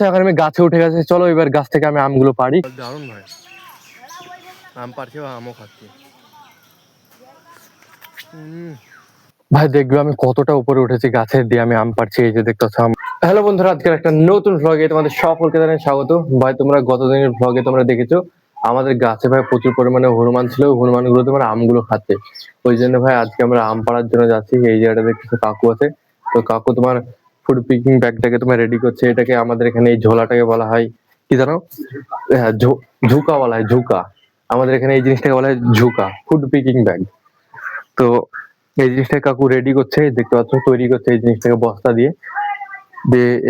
এখন আমি গাছে উঠে গেছে, চলো এবার গাছ থেকে আমি আমগুলো পারি। দারুণ ভাই, আম পারছি বা আমও খাচ্ছি। ভাই দেখবে আমি কতটা উপরে উঠেছি গাছের দিয়ে, আমি আম পারছি, এই যে দেখতেছ আম। হ্যালো বন্ধুরা, আজকের একটা নতুন ভ্লগে তোমাদের সকলকে জানাই স্বাগত। ভাই তোমরা গত দিনের ভ্লগে তোমরা দেখেছো আমাদের গাছে ভাই প্রচুর পরিমাণে হনুমান ছিল, হনুমান গুলো তোমার আমগুলো খাচ্ছে। ওই জন্য ভাই আজকে আমরা আম পাড়ার জন্য যাচ্ছি। এই জায়গাটা দেখতেছো কাকু আছে, তো কাকু তোমার ফুড পিকিং ব্যাগটাকে তোমার রেডি করছে। এটাকে আমাদের এখানে এই ঝোলাটাকে বলা হয় কি জানো? হ্যাঁ, ঝুকা বলা হয়, ঝুকা। আমাদের এখানে এই জিনিসটাকে বলা হয় ঝুকা, ফুড পিকিং ব্যাগ। তো এই জিনিসটা কাকু রেডি করছে, দেখতে পাচ্ছ তৈরি করছে এই জিনিসটাকে বস্তা দিয়ে।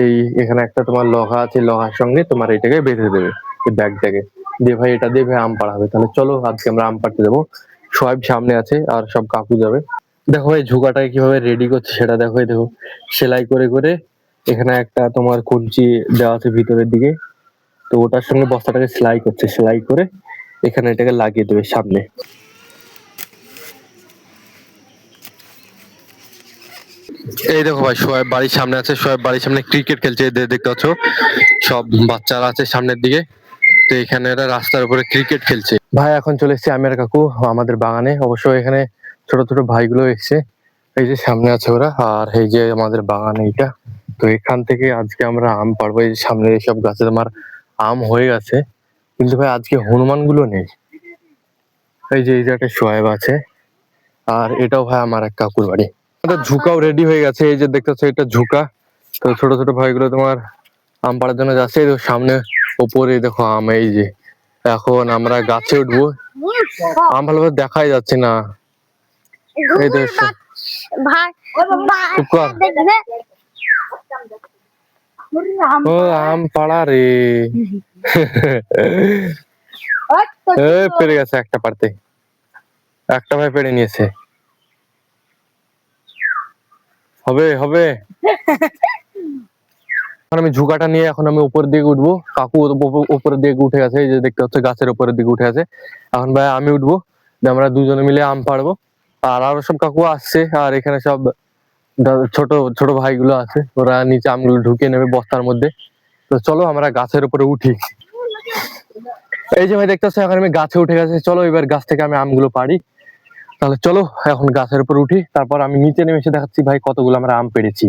এই এখানে একটা তোমার লোহা আছে, লোহার সঙ্গে তোমার এটাকে বেঁধে দেবে এই ব্যাগটাকে দিয়ে। ভাই এটা দিয়ে ভাই আম পাড়াবে। তাহলে চলো আজকে আমরা আম পাড়তে যাবো। সব সামনে আছে আর সব কাকু যাবে। দেখো এই ঝুকাটাকে কিভাবে রেডি করছে সেটা দেখো। এই দেখো সেলাই করে করে এখানে একটা তোমার কঞ্চি দেওয়া আছে ভিতরের দিকে, তো ওটার সঙ্গে বস্তাটাকে সেলাই করছে, সেলাই করে এখানে এটাকে লাগিয়ে দেবে সামনে। এই দেখো ভাই সোহেব বাড়ির সামনে আছে, সোহেব বাড়ির সামনে ক্রিকেট খেলছে, দেখতে পাচ্ছ সব বাচ্চারা আছে সামনের দিকে। তো এখানে এরা রাস্তার উপরে ক্রিকেট খেলছে। ভাই এখন চলে এসেছি আমি আর কাকু আমাদের বাগানে। অবশ্যই এখানে ছোট ছোট ভাইগুলো এসছে, এই যে সামনে আছে ওরা, আর এই যে আমাদের বাগান এইটা। তো এখান থেকে আজকে আমরা আম পাড়বো। এই সামনে এইসব গাছে তোমার আম হয়ে গেছে, কিন্তু ভাই আজকে হনুমান গুলো নেই। এই যে এই যে একটা সোহেব আছে, আর এটাও ভাই আমার এক কাকুর বাড়ি। আমাদের ঝুকাও রেডি হয়ে গেছে, এই যে দেখতেছো এটা ঝুকা। তো ছোট ছোট ভাইগুলো তোমার আম পাড়ার জন্য যাচ্ছে। এই সামনে ওপরে দেখো আম, এই যে এখন আমরা গাছে উঠবো। আম ভালোভাবে দেখাই যাচ্ছে না, এই তো চুপ কর। ও আম পাড়া রে। পেরে গেছে একটা পারতে, একটা ভাই পেরে নিয়েছে। হবে হবে। এখন আমি ঝুকাটা নিয়ে এখন আমি উপরের দিকে উঠবো। কাকু উপরের দিকে উঠে গেছে, এই যে দেখতে হচ্ছে গাছের উপরের দিকে উঠে আছে। এখন ভাই আমি উঠবো, আমরা দুজনে মিলে আম পাড়বো। আর আরো সব কাকু আসছে, আর এখানে সব ছোট ছোট ভাইগুলো আছে, ওরা নিচে আমগুলো ঢুকিয়ে নেবে বস্তার মধ্যে। তো চলো আমরা গাছের উপরে উঠি। এই যে ভাই দেখতেছো এখন আমি গাছে উঠে গেছে, চলো এবার গাছ থেকে আমি আমগুলো পারি। তাহলে চলো এখন গাছের উপর উঠি, তারপর আমি নিচে নেমে এসে দেখাচ্ছি ভাই কতগুলো আমরা আম পেড়েছি।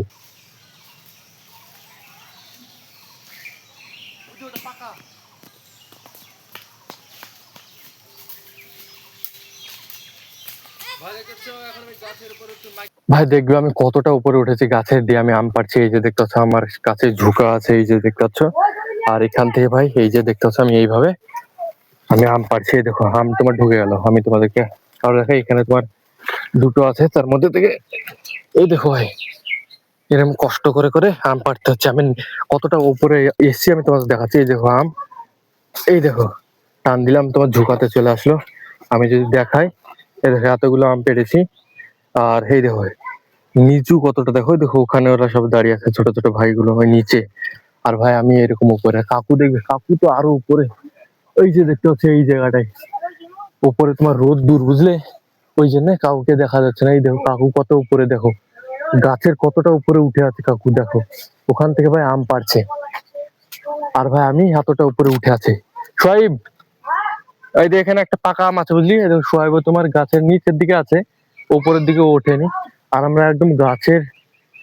ভাই দেখবে আমি কতটা উপরে উঠেছি গাছের দিয়ে, আমি আম পাড়ছি। এই যে দেখতে পাচ্ছ আমার কাছে ঝুঁকা আছে, এই যে দেখতে পাচ্ছ। আর এখান থেকে ভাই এই যে দেখতে পাচ্ছ আমি এইভাবে আমি আম পাড়ছি। এই দেখো আম তোমার ঢুকে গেল, আমি তোমাদেরকে আরো দেখাই। এখানে তোমার দুটো আছে, তার মধ্যে থেকে এই দেখো ভাই এরকম কষ্ট করে করে আম পাড়তে হচ্ছে। আমি কতটা উপরে এসছি আমি তোমাদের দেখাচ্ছি। এই দেখো আম, এই দেখো টান দিলাম তোমার ঝুঁকাতে চলে আসলো। আমি যদি দেখাই, এই দেখো এতগুলো আম পেড়েছি। আর এই দেখো নিচু কতটা দেখো, দেখো ওখানে ওরা সব দাঁড়িয়ে আছে, ছোট ছোট ভাইগুলো ওই নিচে। আর ভাই আমি এরকম উপরে, কাকু দেখবে, কাকু তো আরো উপরে। ওই যে দেখতে হচ্ছে এই জায়গাটায় উপরে তোমার রোদ দূর, বুঝলে, ওই জন্য কাউকে দেখা যাচ্ছে না। এই দেখো কাকু কত উপরে, দেখো গাছের কতটা উপরে উঠে আছে কাকু, দেখো ওখান থেকে ভাই আম পাড়ছে। আর ভাই আমি এতটা উপরে উঠে আছি। সোহাইব, এই যে এখানে একটা পাকা আম আছে বুঝলি, সোহাইব তোমার গাছের নিচের দিকে আছে, উপরের দিকে ওঠেনি। আর আমরা একদম গাছের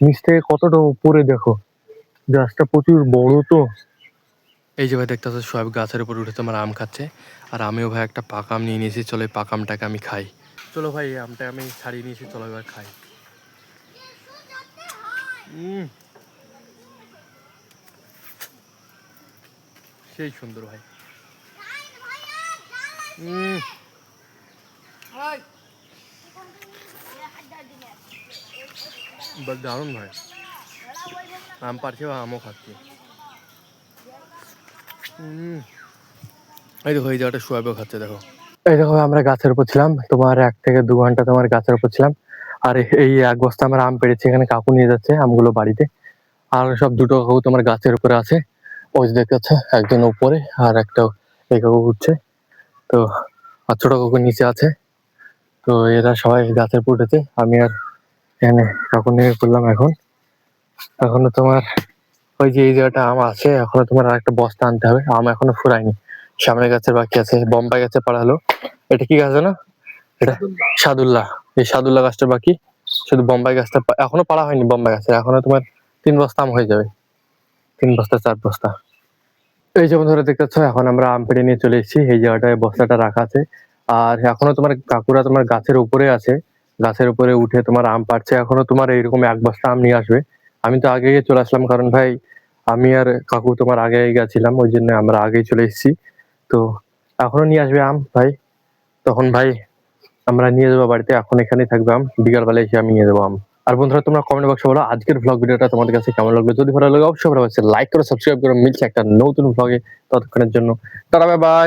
নিচ থেকে কতটা উপরে, দেখো গাছটা প্রচুর বড়। তো এই যে ভাই দেখতে পাচ্ছ সোহাইব গাছের উপর উঠে তোমার আম খাচ্ছে, আর আমিও ভাই একটা পাকা আম নিয়ে নিয়েছি। চলো এই পাকা আমটাকে আমি খাই। চলো ভাই এই আমটা আমি ছাড়িয়ে নিয়েছি, চলো এবার খাই। সেই সুন্দর ভাই। দারুণ ভাই, আম পাড়ছি বা আমও খাচ্ছি। এই দেখো এই জায়গাটা সোয়াবেও খাচ্ছে, দেখো এই দেখো আমরা গাছের উপর ছিলাম তোমার 1 থেকে 2 ঘন্টা তোমার গাছের উপর ছিলাম। আর এই এক বস্তা আমরা আম পেড়েছি, এখানে কাকু নিয়ে যাচ্ছে আমগুলো বাড়িতে। আর সব দুটো কাকু তোমার গাছের উপরে আছে, ওই যে দেখতে পাচ্ছ একজন উপরে আর একটা এই কাকু উঠছে। তো আর ছোট কাকু নিচে আছে। তো এরা সবাই গাছের উপর উঠেছে, আমি আর এখানে কাকু নিয়ে করলাম। এখনো তোমার ওই যে এই জায়গাটা আম আছে, এখনো তোমার আরেকটা বস্তা আনতে হবে, আম এখনো ফুরায়নি। সামনের গাছের বাকি আছে, বোম্বাই গাছে পাড়া হলো। এটা কি গাছ না? এটা সাদুল্লাহ। এই সাদুল্লাহ গাছটা বাকি, শুধু বোম্বাই গাছটা এখনো পাড়া হয়নি। বোম্বাই গাছে এখনো তোমার 3 বস্তা আম হয়ে যাবে, 3 বস্তা 4 বস্তা। এই যেমন ধরে দেখতে পাচ্ছ, এখন আমরা আম পেড়ে নিয়ে চলে এসেছি। এই জায়গাটায় বস্তাটা রাখা আছে, আর এখনো তোমার কাকুরা তোমার গাছের উপরে আছে, গাছের উপরে উঠে তোমার আম পাড়ছে। এখনো তোমার এইরকম 1 বস্তা আম নিয়ে আসবে। আমি তো আগে চলে আসলাম, কারণ ভাই আমি আর কাকু তোমার আগে গেছিলাম, ওই জন্য আমরা আগেই চলে এসেছি। তো এখনো নিয়ে আসবে আম ভাই, তখন ভাই আমরা নিয়ে যাবো বাড়িতে। এখন এখানেই থাকবে আম, বিকাল বেলা এসে আমি নিয়ে যাবো আম। আর বন্ধুরা তোমরা কমেন্ট বক্সে বলো আজকের ভ্লগ ভিডিওটা তোমাদের কাছে কেমন লাগলো। যদি ভালো লাগে অবশ্যই লাইক করো, সাবস্ক্রাইব করো। মিলছে একটা নতুন ভ্লগে, ততক্ষণের জন্য টাটা, বাই বাই।